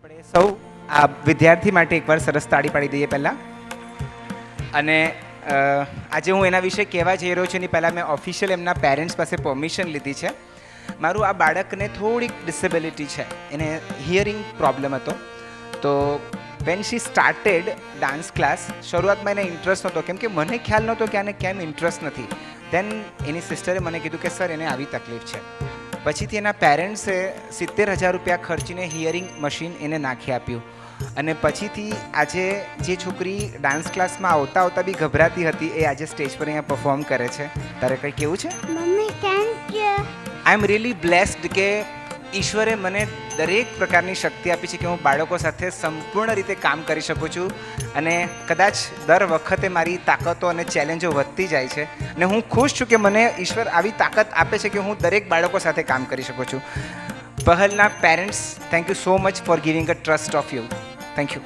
આપણે સૌ આ વિદ્યાર્થી માટે એકવાર સરસ તાળી પાડી દઈએ પહેલાં. અને આજે હું એના વિશે કહેવા જઈ રહ્યો છું એની પહેલાં મેં ઓફિશિયલ એમના પેરેન્ટ્સ પાસે પરમિશન લીધી છે. મારું આ બાળકને થોડીક ડિસેબિલિટી છે, એને હિયરિંગ પ્રોબ્લેમ હતો. તો when she started dance class, શરૂઆતમાં એને ઇન્ટરેસ્ટ નહોતો, કેમ કે મને ખ્યાલ નહોતો કે આને કેમ ઇન્ટરેસ્ટ નથી. દેન એની સિસ્ટરે મને કીધું કે સર એને આવી તકલીફ છે. પછીથી એના પેરેન્ટ્સે 70,000 રૂપિયા ખર્ચીને હિયરિંગ મશીન એને નાખી આપ્યું. અને પછીથી આજે જે છોકરી ડાન્સ ક્લાસમાં આવતા આવતા બી ગભરાતી હતી એ આજે સ્ટેજ પર અહીંયા પરફોર્મ કરે છે. તારે કંઈ કેવું છે? Mummy thank you. I am really blessed કે ઈશ્વરે મને દરેક પ્રકારની શક્તિ આપી છે કે હું બાળકો સાથે સંપૂર્ણ રીતે કામ કરી શકું છું. અને કદાચ દર વખતે મારી તાકાતો અને ચેલેન્જો વધતી જાય છે. અને હું ખુશ છું કે મને ઈશ્વર આવી તાકાત આપે છે કે હું દરેક બાળકો સાથે કામ કરી શકું છું. પહલના parents, thank you so much for giving a trust of you. Thank you.